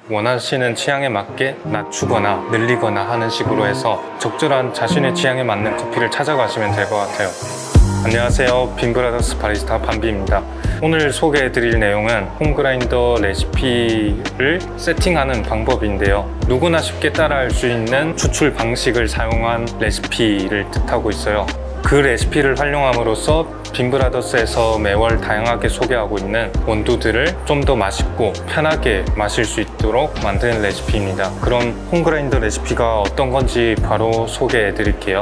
원하시는 취향에 맞게 낮추거나 늘리거나 하는 식으로 해서 적절한 자신의 취향에 맞는 커피를 찾아가시면 될 것 같아요. 안녕하세요, 빈브라더스 바리스타 반비입니다. 오늘 소개해드릴 내용은 홈그라인더 레시피를 세팅하는 방법인데요, 누구나 쉽게 따라할 수 있는 추출 방식을 사용한 레시피를 뜻하고 있어요. 그 레시피를 활용함으로써 빈브라더스에서 매월 다양하게 소개하고 있는 원두들을 좀 더 맛있고 편하게 마실 수 있도록 만든 레시피입니다. 그럼 홈그라인더 레시피가 어떤 건지 바로 소개해 드릴게요.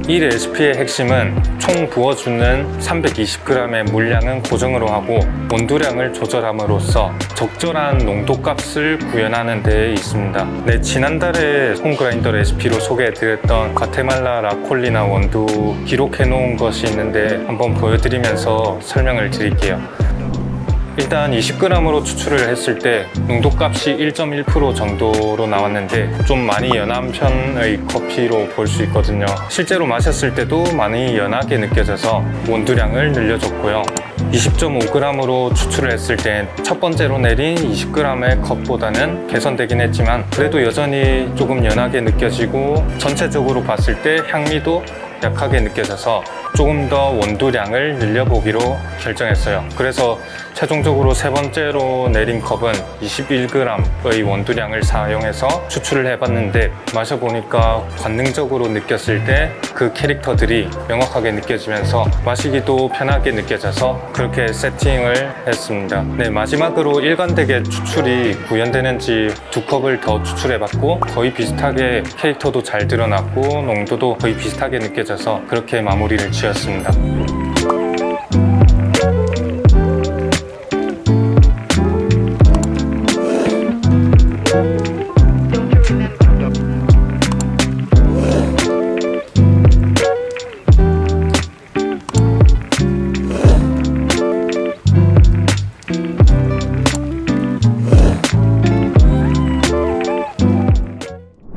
이 레시피의 핵심은 총 부어주는 320g의 물량은 고정으로 하고 원두량을 조절함으로써 적절한 농도값을 구현하는 데 있습니다. 네, 지난달에 홈그라인더 레시피로 소개해드렸던 과테말라 라콜리나 원두 기록해 놓은 것이 있는데 한번 보여드리면서 설명을 드릴게요. 일단 20g으로 추출을 했을 때 농도값이 1.1% 정도로 나왔는데 좀 많이 연한 편의 커피로 볼 수 있거든요. 실제로 마셨을 때도 많이 연하게 느껴져서 원두량을 늘려줬고요. 20.5g으로 추출을 했을 때 첫 번째로 내린 20g의 컵보다는 개선되긴 했지만 그래도 여전히 조금 연하게 느껴지고 전체적으로 봤을 때 향미도 약하게 느껴져서 조금 더 원두량을 늘려보기로 결정했어요. 그래서 최종적으로 세 번째로 내린 컵은 21g의 원두량을 사용해서 추출을 해봤는데 마셔보니까 관능적으로 느꼈을 때 그 캐릭터들이 명확하게 느껴지면서 마시기도 편하게 느껴져서 그렇게 세팅을 했습니다. 네, 마지막으로 일관되게 추출이 구현되는지 두 컵을 더 추출해봤고 거의 비슷하게 캐릭터도 잘 드러났고 농도도 거의 비슷하게 느껴져서 그렇게 마무리를 지었습니다.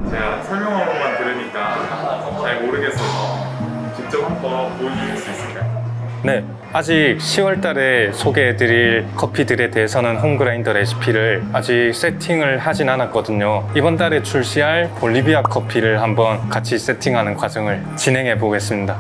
제가 설명한 것만 들으니까 잘 모르겠어서 직접 한번 보여주실 수 있을까요? 네, 아직 10월 달에 소개해드릴 커피들에 대해서는 홈그라인더 레시피를 아직 세팅을 하진 않았거든요. 이번 달에 출시할 볼리비아 커피를 한번 같이 세팅하는 과정을 진행해 보겠습니다.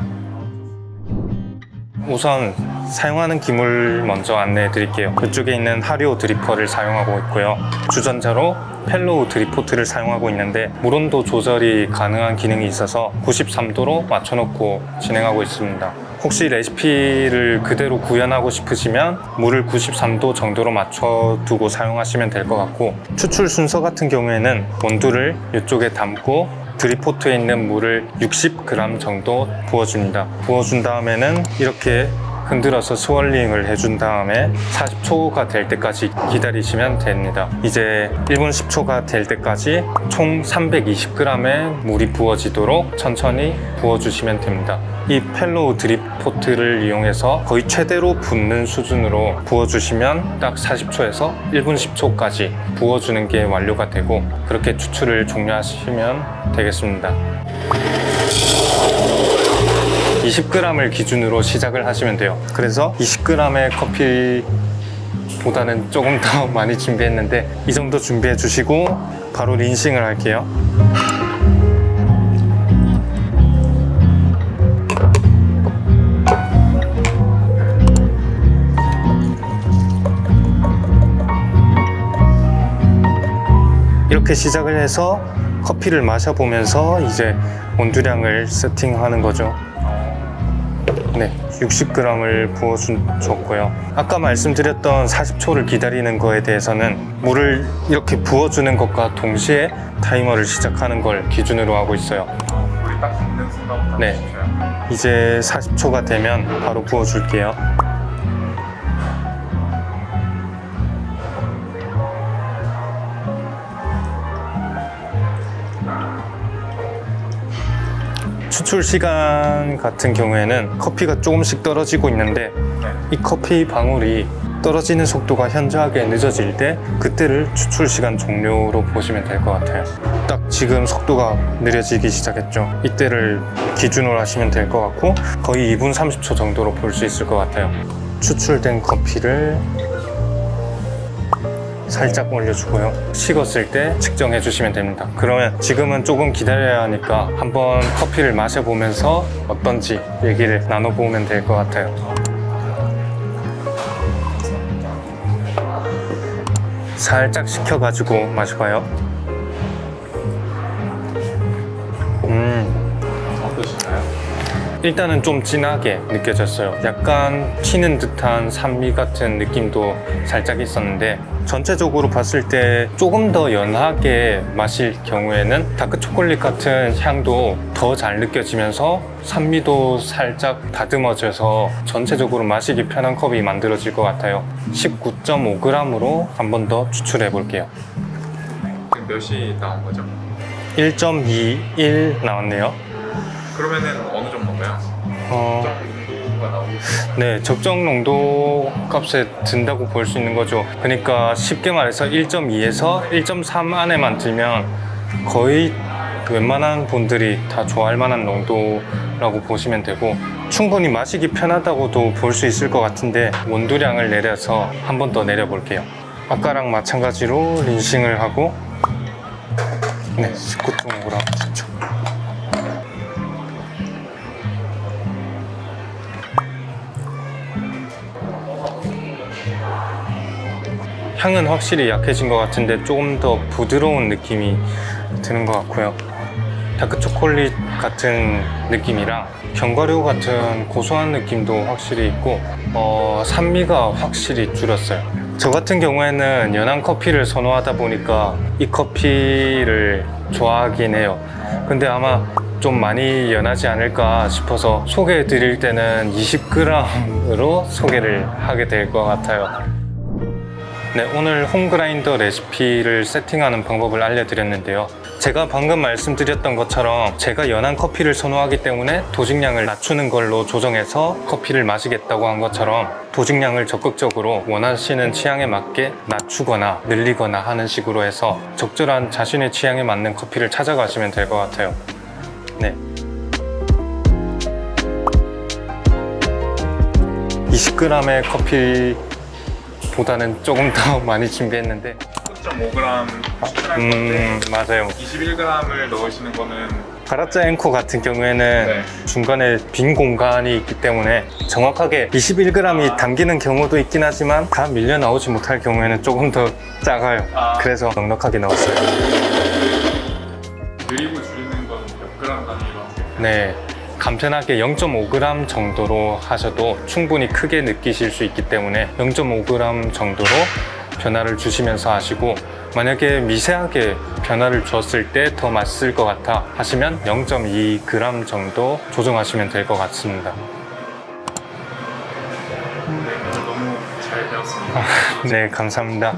우선 사용하는 기물 먼저 안내해 드릴게요. 이쪽에 있는 하리오 드리퍼를 사용하고 있고요. 주전자로 펠로우 드리포트를 사용하고 있는데 물온도 조절이 가능한 기능이 있어서 93도로 맞춰놓고 진행하고 있습니다. 혹시 레시피를 그대로 구현하고 싶으시면 물을 93도 정도로 맞춰두고 사용하시면 될 것 같고, 추출 순서 같은 경우에는 원두를 이쪽에 담고 드리포트에 있는 물을 60g 정도 부어줍니다. 부어준 다음에는 이렇게 흔들어서 스월링을 해준 다음에 40초가 될 때까지 기다리시면 됩니다. 이제 1분 10초가 될 때까지 총 320g의 물이 부어지도록 천천히 부어주시면 됩니다. 이 펠로우 드립포트를 이용해서 거의 최대로 붓는 수준으로 부어주시면 딱 40초에서 1분 10초까지 부어주는 게 완료가 되고 그렇게 추출을 종료하시면 되겠습니다. 20g을 기준으로 시작을 하시면 돼요. 그래서 20g의 커피보다는 조금 더 많이 준비했는데 이 정도 준비해 주시고 바로 린싱을 할게요. 이렇게 시작을 해서 커피를 마셔보면서 이제 원두량을 세팅하는 거죠. 네, 60g을 부어줬고요. 아까 말씀드렸던 40초를 기다리는 거에 대해서는 물을 이렇게 부어주는 것과 동시에 타이머를 시작하는 걸 기준으로 하고 있어요. 물이 딱 붓는 순간부터 네, 해주세요. 이제 40초가 되면 바로 부어줄게요. 추출 시간 같은 경우에는 커피가 조금씩 떨어지고 있는데 이 커피 방울이 떨어지는 속도가 현저하게 늦어질 때 그때를 추출 시간 종료로 보시면 될 것 같아요. 딱 지금 속도가 느려지기 시작했죠. 이때를 기준으로 하시면 될 것 같고 거의 2분 30초 정도로 볼 수 있을 것 같아요. 추출된 커피를 살짝 올려주고요. 식었을 때 측정해 주시면 됩니다. 그러면 지금은 조금 기다려야 하니까 한번 커피를 마셔보면서 어떤지 얘기를 나눠보면 될 것 같아요. 살짝 식혀가지고 마셔봐요. 어떠신가요? 일단은 좀 진하게 느껴졌어요. 약간 튀는 듯한 산미 같은 느낌도 살짝 있었는데, 전체적으로 봤을 때 조금 더 연하게 마실 경우에는 다크 초콜릿 같은 향도 더 잘 느껴지면서 산미도 살짝 다듬어져서 전체적으로 마시기 편한 컵이 만들어질 것 같아요. 19.5g으로 한 번 더 추출해 볼게요. 지금 몇이 나온 거죠? 1.21 나왔네요. 그러면은 어느 정도인가요? 정도가 나오고 네, 적정 농도 값에 든다고 볼 수 있는 거죠. 그러니까 쉽게 말해서 1.2에서 1.3 안에만 들면 거의 웬만한 분들이 다 좋아할 만한 농도라고 보시면 되고, 충분히 마시기 편하다고도 볼 수 있을 것 같은데 원두량을 내려서 한 번 더 내려볼게요. 아까랑 마찬가지로 린싱을 하고, 네, 19.5g 됐죠. 향은 확실히 약해진 것 같은데 조금 더 부드러운 느낌이 드는 것 같고요. 다크 초콜릿 같은 느낌이랑 견과류 같은 고소한 느낌도 확실히 있고, 산미가 확실히 줄었어요. 저 같은 경우에는 연한 커피를 선호하다 보니까 이 커피를 좋아하긴 해요. 근데 아마 좀 많이 연하지 않을까 싶어서 소개해 드릴 때는 20g으로 소개를 하게 될 것 같아요. 네, 오늘 홈그라인더 레시피를 세팅하는 방법을 알려드렸는데요. 제가 방금 말씀드렸던 것처럼 제가 연한 커피를 선호하기 때문에 도식량을 낮추는 걸로 조정해서 커피를 마시겠다고 한 것처럼 도식량을 적극적으로 원하시는 취향에 맞게 낮추거나 늘리거나 하는 식으로 해서 적절한 자신의 취향에 맞는 커피를 찾아가시면 될 것 같아요. 네. 20g의 커피 보다는 조금 더 많이 준비했는데 19.5g 추출할 건데 맞아요. 21g을 넣으시는 거는 가라짜 앵코 같은 경우에는 네. 중간에 빈 공간이 있기 때문에 정확하게 21g이 담기는 경우도 있긴 하지만 다 밀려 나오지 못할 경우에는 조금 더 작아요. 그래서 넉넉하게 넣었어요. 늘리고 줄이는 건 몇 그램 단위로 하세요? 네, 간편하게 0.5g 정도로 하셔도 충분히 크게 느끼실 수 있기 때문에 0.5g 정도로 변화를 주시면서 하시고, 만약에 미세하게 변화를 주었을 때 더 맛있을 것 같아 하시면 0.2g 정도 조정하시면 될 것 같습니다. 네, 오늘 너무 잘 배웠습니다. 네, 감사합니다.